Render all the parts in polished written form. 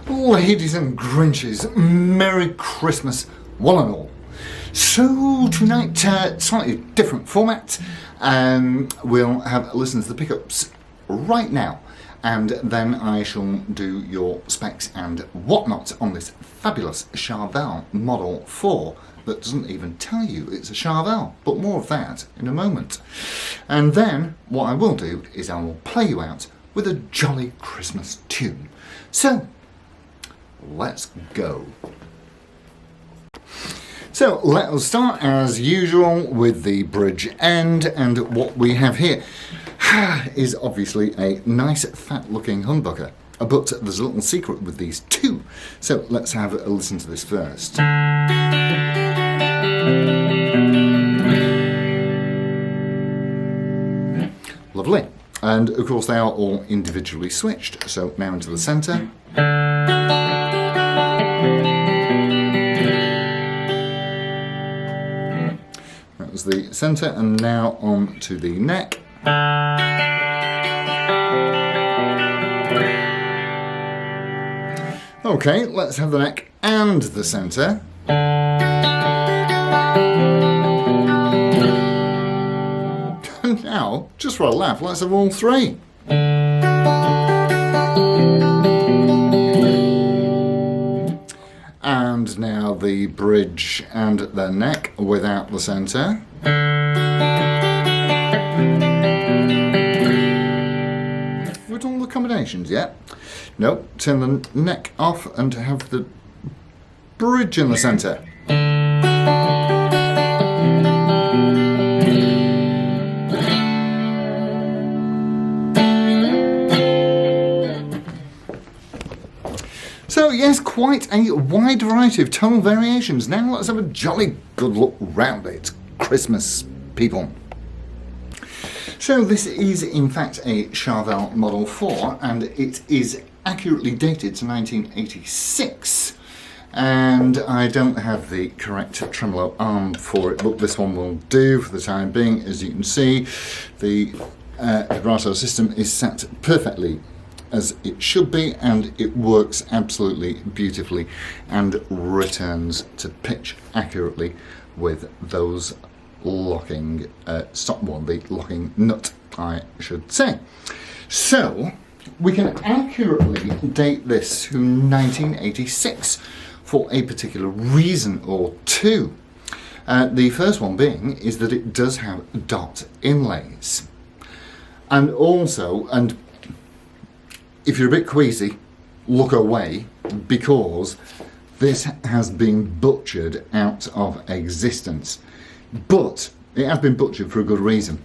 Ladies and Grinches, Merry Christmas, one and all. So tonight, slightly different format. We'll have a listen to the pickups right now, and then I shall do your specs and whatnot on this fabulous Charvel Model 4 that doesn't even tell you it's a Charvel, but more of that in a moment. And then what I will do is I will play you out with a jolly Christmas tune. So let's go. So let us start as usual with the bridge end, and what we have here is obviously a nice fat looking humbucker, but there's a little secret with these two. So let's have a listen to this first. Lovely. And of course they are all individually switched. So now into the centre. That was the centre, and now on to the neck. Okay, let's have the neck and the centre. And now, just for a laugh, let's have all three. And now the bridge and the neck without the centre. We've done all the combinations yet? Nope, turn the neck off and have the bridge in the centre. So yes, quite a wide variety of tonal variations. Now let's have a jolly good look round it. Christmas, people. So this is in fact a Charvel Model 4, and it is accurately dated to 1986. And I don't have the correct tremolo arm for it, but this one will do for the time being. As you can see, the vibrato system is set perfectly as it should be, and it works absolutely beautifully and returns to pitch accurately with those locking the locking nut, I should say. So we can accurately date this to 1986 for a particular reason or two. The first one being is that it does have dot inlays, and also, and if you're a bit queasy, look away, because this has been butchered out of existence. But it has been butchered for a good reason.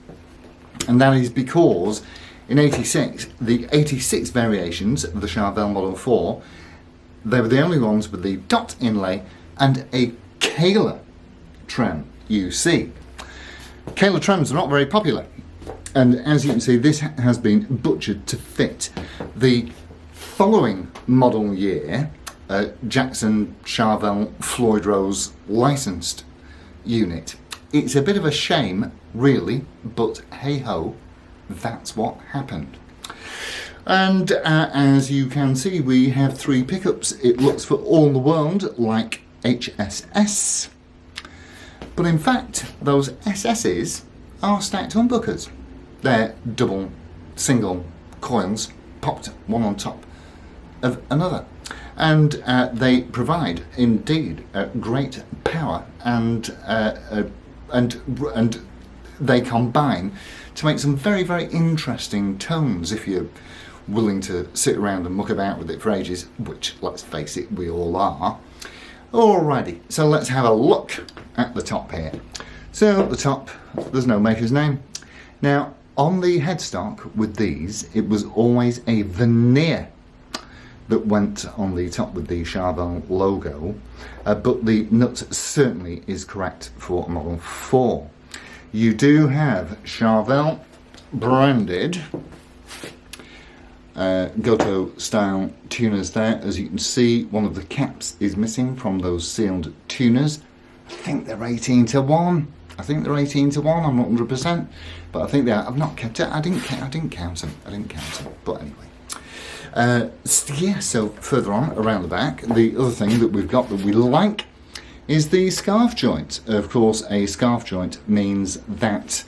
And that is because in 86, the 86 variations of the Charvel Model 4, they were the only ones with the dot inlay and a Kahler trem, you see. Kahler trems are not very popular. And as you can see, this has been butchered to fit the following model year Jackson Charvel Floyd Rose licensed unit. It's a bit of a shame, really, but hey ho, that's what happened. And as you can see, we have three pickups. It looks for all the world like HSS, but in fact, those SS's are stacked humbuckers. They're double, single coils popped one on top of another, and they provide indeed great power, and they combine to make some very, very interesting tones if you're willing to sit around and muck about with it for ages, which, let's face it, we all are. Alrighty, so let's have a look at the top here. So at the top, there's no maker's name. Now, on the headstock with these, it was always a veneer that went on the top with the Charvel logo, but the nut certainly is correct for Model 4. You do have Charvel branded Goto style tuners there. As you can see, one of the caps is missing from those sealed tuners. I think they're 18 to 1. I'm not 100%, but I think they are. I've not kept it. I didn't count them. But anyway, Yeah, so further on around the back, the other thing that we've got that we like is the scarf joint. Of course, a scarf joint means that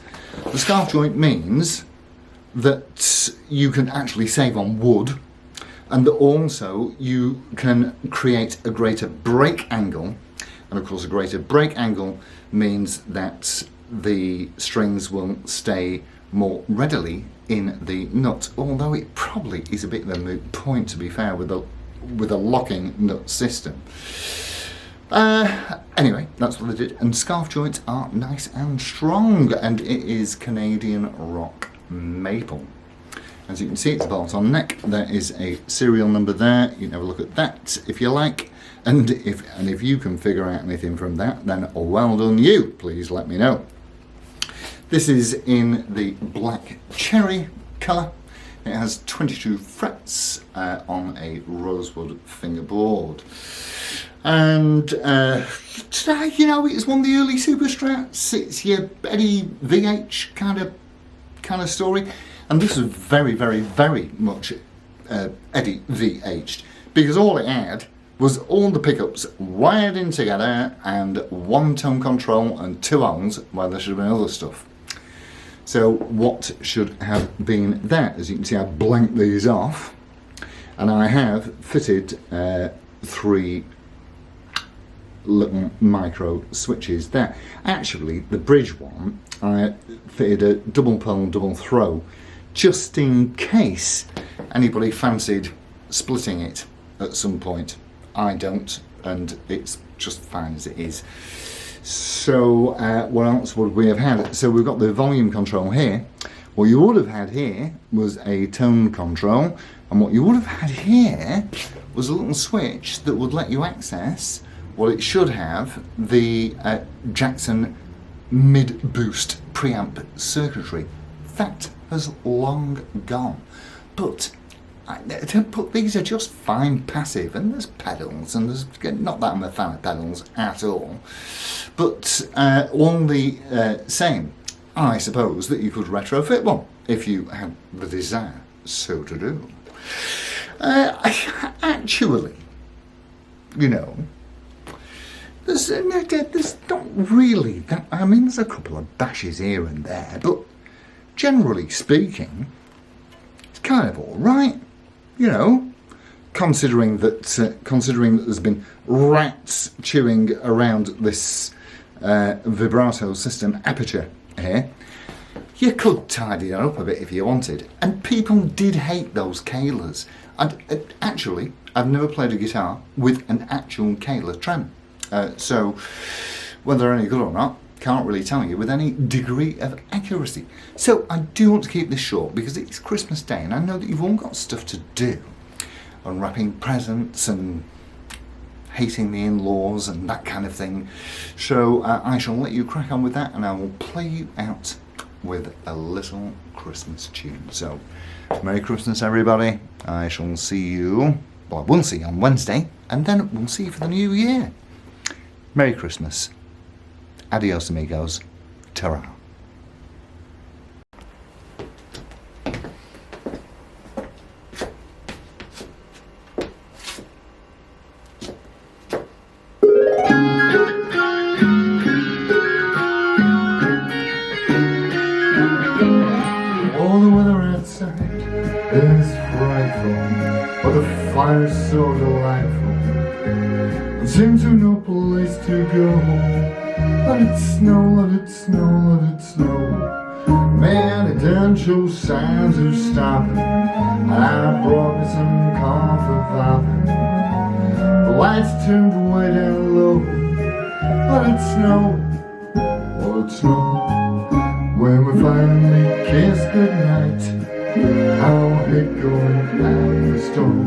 you can actually save on wood, and also you can create a greater break angle. And of course, a greater break angle means that the strings will stay more readily in the nut, although it probably is a bit of a moot point, to be fair, with a locking nut system. Anyway, that's what they did, and scarf joints are nice and strong, and it is Canadian rock maple. As you can see, it's a bolt-on neck. There is a serial number there. You can have a look at that if you like. And if you can figure out anything from that, then well done you. Please let me know. This is in the black cherry colour. It has 22 frets on a rosewood fingerboard. And, you know, it's one of the early Super Strats. It's your Eddie VH kind of story. And this is very, very, very much Eddie VH'd, because all it had was all the pickups wired in together and one tone control and two ohms, while there should have been other stuff. So what should have been there? As you can see, I've blanked these off, and I have fitted 3 little micro switches there. Actually, the bridge one, I fitted a double pole, double throw, just in case anybody fancied splitting it at some point. I don't, and it's just fine as it is. So what else would we have had? So we've got the volume control here. What you would have had here was a tone control, and what you would have had here was a little switch that would let you access what it should have, the Jackson mid-boost preamp circuitry. That has long gone, but these are just fine passive, and there's pedals, and there's not that I'm a fan of pedals at all, but all the same, I suppose that you could retrofit one if you had the desire so to do. Actually, you know, there's not really that, I mean, there's a couple of bashes here and there, but generally speaking, it's kind of all right, you know, considering that there's been rats chewing around this vibrato system aperture here. You could tidy it up a bit if you wanted, and people did hate those Kahlers. And actually, I've never played a guitar with an actual Kahler trem, so whether they're any good or not, can't really tell you with any degree of accuracy. So I do want to keep this short because it's Christmas Day and I know that you've all got stuff to do. Unwrapping presents and hating the in-laws and that kind of thing. So I shall let you crack on with that, and I will play you out with a little Christmas tune. So Merry Christmas everybody. I shall see you, well, I will see you on Wednesday, and then we'll see you for the new year. Merry Christmas. Adios amigos. Ta-ra. All the weather outside is frightful, but the fire's so delightful. It seems to no place to go. Let it snow, let it snow, let it snow. Man, it done show signs of stopping. I brought me some comfort popping. The lights turned way down low. Let it snow, let it snow. When we finally kiss goodnight, I'll be going out in the storm.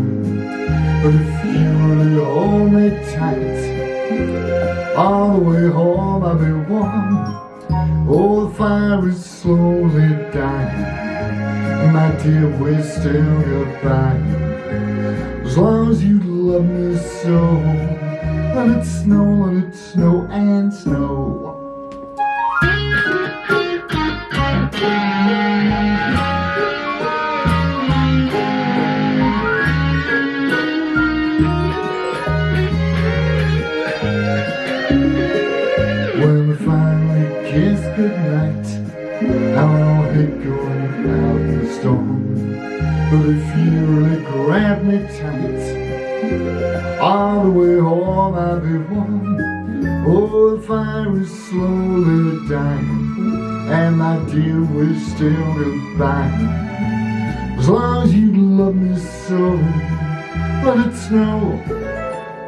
But if you really hold me tight, all the way home I'll be warm. Oh, the fire is slowly dying. My dear, we're still goodbye. As long as you love me so, let it snow and snow. I hate going out in the storm, but if you really grab me tight, all the way home I'll be warm. Oh, the fire is slowly dying, and my dear, we're still goodbye. As long as you love me so, let it snow,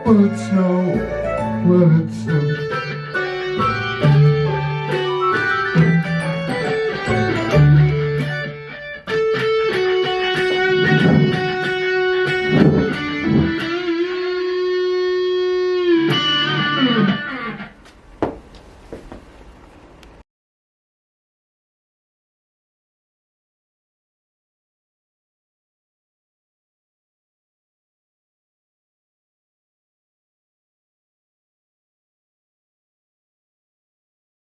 let it snow, let it snow.